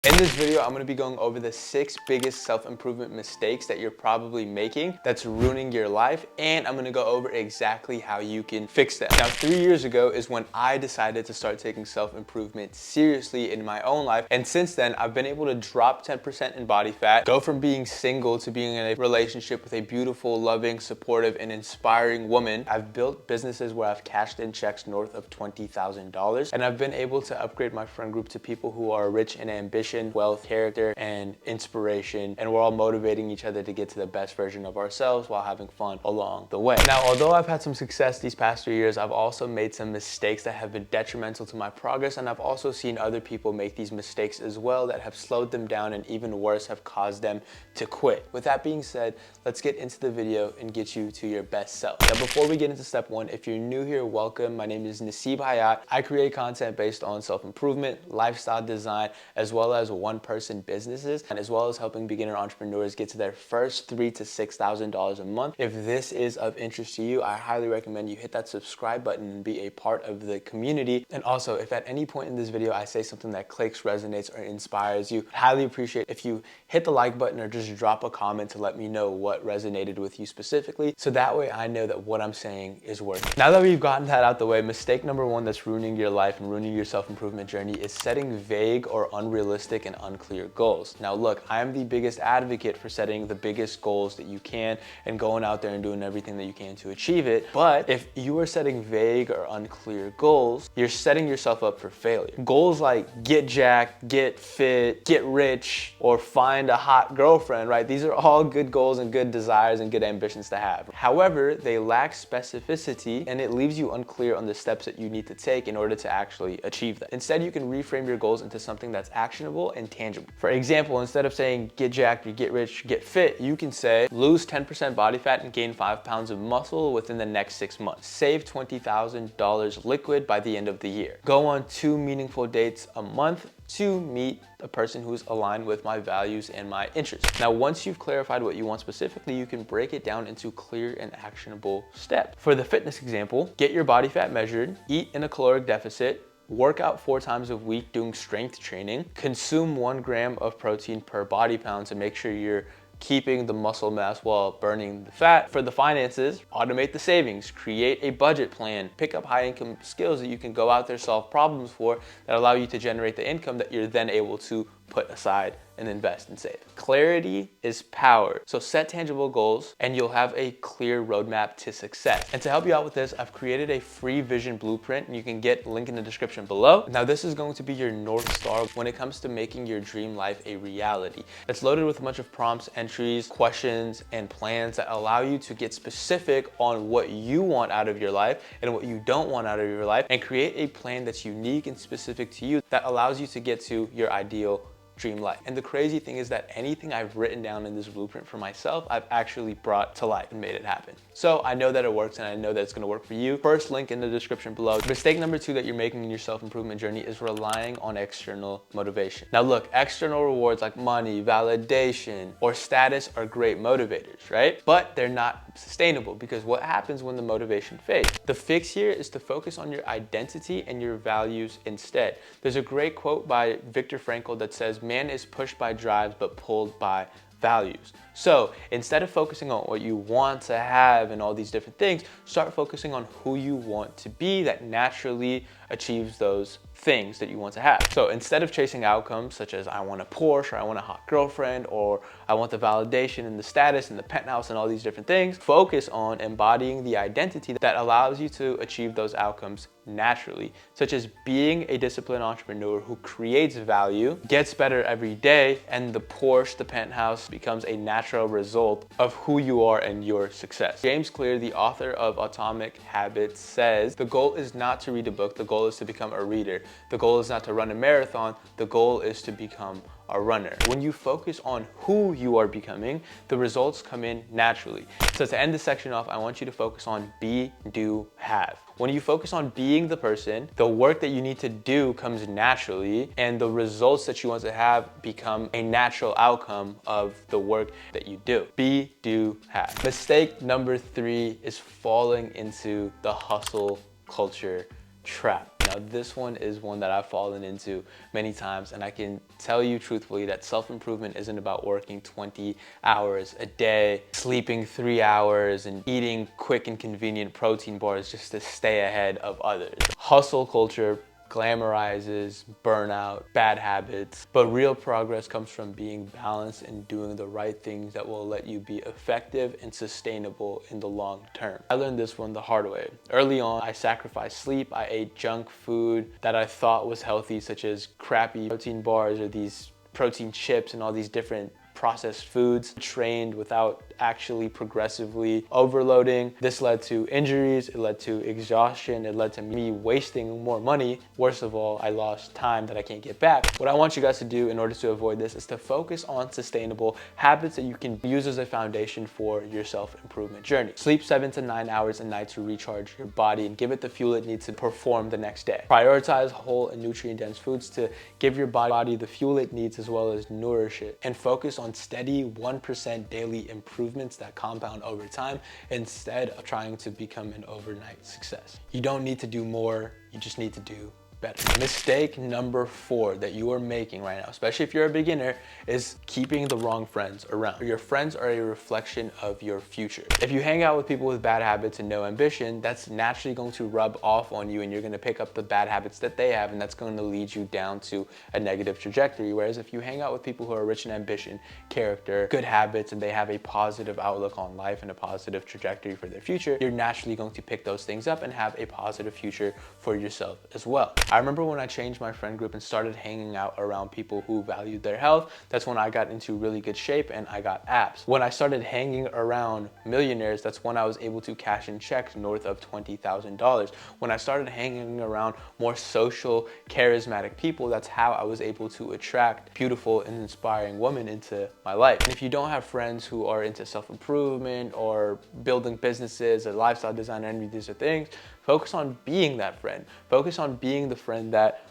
In this video, I'm going to be going over the 6 biggest self-improvement mistakes that you're probably making that's ruining your life, and I'm going to go over exactly how you can fix them. Now, 3 years ago is when I decided to start taking self-improvement seriously in my own life, and since then, I've been able to drop 10% in body fat, go from being single to being in a relationship with a beautiful, loving, supportive, and inspiring woman. I've built businesses where I've cashed in checks north of $20,000, and I've been able to upgrade my friend group to people who are rich and ambitious, wealth, character, and inspiration, and we're all motivating each other to get to the best version of ourselves while having fun along the way. Now, although I've had some success these past 3 years, I've also made some mistakes that have been detrimental to my progress, and I've also seen other people make these mistakes as well that have slowed them down and, even worse, have caused them to quit. With that being said, let's get into the video and get you to your best self. Now, before we get into step 1, if you're new here, welcome. My name is Naseeb Hayat. I create content based on self-improvement, lifestyle design, as well as one-person businesses, and as well as helping beginner entrepreneurs get to their first $3,000 to $6,000 a month. If this is of interest to you, I highly recommend you hit that subscribe button and be a part of the community. And also, if at any point in this video I say something that clicks, resonates, or inspires you, I'd highly appreciate if you hit the like button or just drop a comment to let me know what resonated with you specifically, so that way I know that what I'm saying is worth it. Now that we've gotten that out the way, mistake number 1 that's ruining your life and ruining your self-improvement journey is setting vague or unrealistic and unclear goals. Now look, I am the biggest advocate for setting the biggest goals that you can and going out there and doing everything that you can to achieve it. But if you are setting vague or unclear goals, you're setting yourself up for failure. Goals like get jacked, get fit, get rich, or find a hot girlfriend, right? These are all good goals and good desires and good ambitions to have. However, they lack specificity and it leaves you unclear on the steps that you need to take in order to actually achieve them. Instead, you can reframe your goals into something that's actionable and tangible. For example, instead of saying get jacked or get rich, get fit, you can say lose 10% body fat and gain 5 pounds of muscle within the next 6 months. Save $20,000 liquid by the end of the year. Go on 2 meaningful dates a month to meet a person who's aligned with my values and my interests. Now, once you've clarified what you want specifically, you can break it down into clear and actionable steps. For the fitness example, get your body fat measured, eat in a caloric deficit, work out 4 times a week doing strength training, consume 1 gram of protein per body pound to make sure you're keeping the muscle mass while burning the fat. For the finances, automate the savings, create a budget plan, pick up high income skills that you can go out there, solve problems for, that allow you to generate the income that you're then able to put aside and invest and save. Clarity is power. So set tangible goals and you'll have a clear roadmap to success. And to help you out with this, I've created a free vision blueprint, and you can get a link in the description below. Now, this is going to be your North Star when it comes to making your dream life a reality. It's loaded with a bunch of prompts, entries, questions, and plans that allow you to get specific on what you want out of your life and what you don't want out of your life, and create a plan that's unique and specific to you that allows you to get to your ideal dream life. And the crazy thing is that anything I've written down in this blueprint for myself, I've actually brought to life and made it happen. So I know that it works, and I know that it's gonna work for you. First link in the description below. Mistake number 2 that you're making in your self-improvement journey is relying on external motivation. Now look, external rewards like money, validation, or status are great motivators, right? But they're not sustainable, because what happens when the motivation fades? The fix here is to focus on your identity and your values instead. There's a great quote by Viktor Frankl that says, "Man is pushed by drives but pulled by values." So instead of focusing on what you want to have and all these different things, start focusing on who you want to be that naturally achieves those things that you want to have. So instead of chasing outcomes such as I want a Porsche, or I want a hot girlfriend, or I want the validation and the status and the penthouse and all these different things, focus on embodying the identity that allows you to achieve those outcomes naturally, such as being a disciplined entrepreneur who creates value, gets better every day, and the Porsche, the penthouse, becomes a natural result of who you are and your success. James Clear, the author of Atomic Habits, says, "The goal is not to read a book, the goal is to become a reader. The goal is not to run a marathon, the goal is to become a runner." When you focus on who you are becoming, the results come in naturally. So to end this section off, I want you to focus on be, do, have. When you focus on being the person, the work that you need to do comes naturally, and the results that you want to have become a natural outcome of the work that you do. Be, do, have. Mistake number 3 is falling into the hustle culture trap. Now, this one is one that I've fallen into many times, and I can tell you truthfully that self-improvement isn't about working 20 hours a day, sleeping 3 hours, and eating quick and convenient protein bars just to stay ahead of others. Hustle culture glamorizes burnout, bad habits, but real progress comes from being balanced and doing the right things that will let you be effective and sustainable in the long term. I learned this one the hard way. Early on, I sacrificed sleep. I ate junk food that I thought was healthy, such as crappy protein bars or these protein chips and all these different processed foods. Trained without actually progressively overloading. This led to injuries, it led to exhaustion, it led to me wasting more money. Worst of all, I lost time that I can't get back. What I want you guys to do in order to avoid this is to focus on sustainable habits that you can use as a foundation for your self-improvement journey. Sleep 7 to 9 hours a night to recharge your body and give it the fuel it needs to perform the next day. Prioritize whole and nutrient-dense foods to give your body the fuel it needs as well as nourish it. And focus on steady 1% daily improvements that compound over time instead of trying to become an overnight success. You don't need to do more, you just need to do better. Mistake number 4 that you are making right now, especially if you're a beginner, is keeping the wrong friends around. Your friends are a reflection of your future. If you hang out with people with bad habits and no ambition, that's naturally going to rub off on you and you're going to pick up the bad habits that they have, and that's going to lead you down to a negative trajectory. Whereas if you hang out with people who are rich in ambition, character, good habits, and they have a positive outlook on life and a positive trajectory for their future, you're naturally going to pick those things up and have a positive future for yourself as well. I remember when I changed my friend group and started hanging out around people who valued their health, that's when I got into really good shape and I got abs. When I started hanging around millionaires, that's when I was able to cash in checks north of $20,000. When I started hanging around more social, charismatic people, that's how I was able to attract beautiful and inspiring women into my life. And if you don't have friends who are into self-improvement or building businesses or lifestyle design or any of these things, focus on being that friend. Focus on being the friend that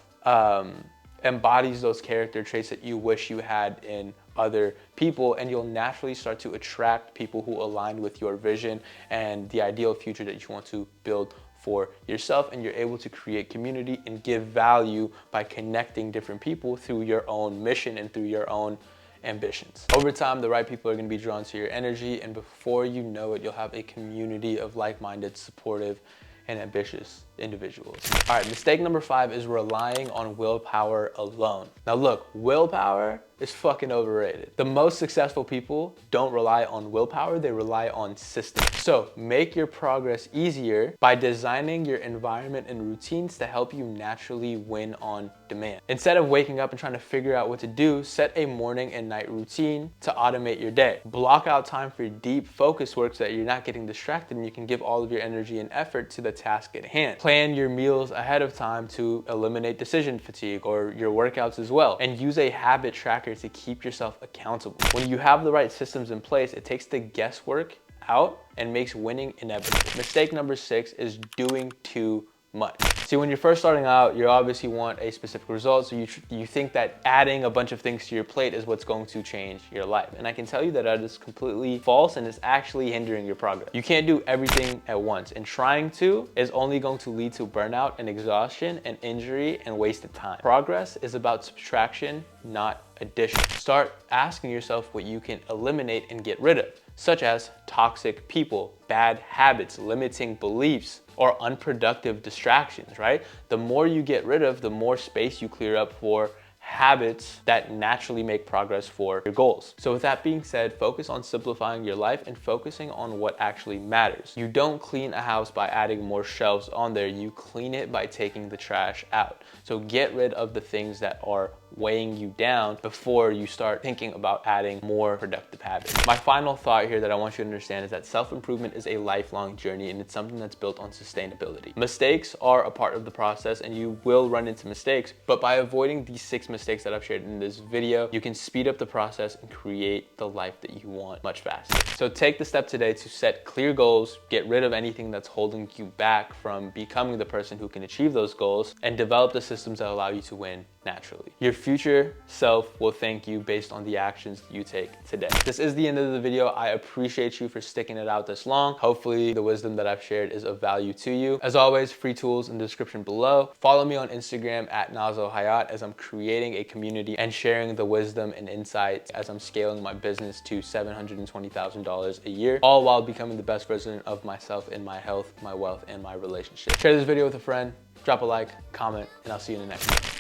embodies those character traits that you wish you had in other people, and you'll naturally start to attract people who align with your vision and the ideal future that you want to build for yourself, and you're able to create community and give value by connecting different people through your own mission and through your own ambitions. Over time, the right people are going to be drawn to your energy, and before you know it, you'll have a community of like-minded, supportive, and ambitious individuals. All right, mistake number 5 is relying on willpower alone. Now look, willpower is fucking overrated. The most successful people don't rely on willpower, they rely on systems. So make your progress easier by designing your environment and routines to help you naturally win on demand. Instead of waking up and trying to figure out what to do, set a morning and night routine to automate your day. Block out time for deep focus work so that you're not getting distracted and you can give all of your energy and effort to the task at hand. Plan your meals ahead of time to eliminate decision fatigue, or your workouts as well, and use a habit tracker to keep yourself accountable. When you have the right systems in place, it takes the guesswork out and makes winning inevitable. Mistake number 6 is doing too much. See, when you're first starting out, you obviously want a specific result, so you think that adding a bunch of things to your plate is what's going to change your life. And I can tell you that that is completely false and is actually hindering your progress. You can't do everything at once, and trying to is only going to lead to burnout and exhaustion and injury and wasted time. Progress is about subtraction, not addition. Start asking yourself what you can eliminate and get rid of, such as toxic people, bad habits, limiting beliefs, or unproductive distractions, right? The more you get rid of, the more space you clear up for habits that naturally make progress for your goals. So with that being said, focus on simplifying your life and focusing on what actually matters. You don't clean a house by adding more shelves on there, you clean it by taking the trash out. So get rid of the things that are weighing you down before you start thinking about adding more productive habits. My final thought here that I want you to understand is that self-improvement is a lifelong journey, and it's something that's built on sustainability. Mistakes are a part of the process, and you will run into mistakes, but by avoiding these 6 mistakes that I've shared in this video, you can speed up the process and create the life that you want much faster. So take the step today to set clear goals, get rid of anything that's holding you back from becoming the person who can achieve those goals, and develop the systems that allow you to win naturally. Your future self will thank you based on the actions you take today. This is the end of the video. I appreciate you for sticking it out this long. Hopefully the wisdom that I've shared is of value to you. As always, free tools in the description below. Follow me on Instagram at Nazo Hayat as I'm creating a community and sharing the wisdom and insights as I'm scaling my business to $720,000 a year, all while becoming the best version of myself in my health, my wealth, and my relationship. Share this video with a friend, drop a like, comment, and I'll see you in the next one.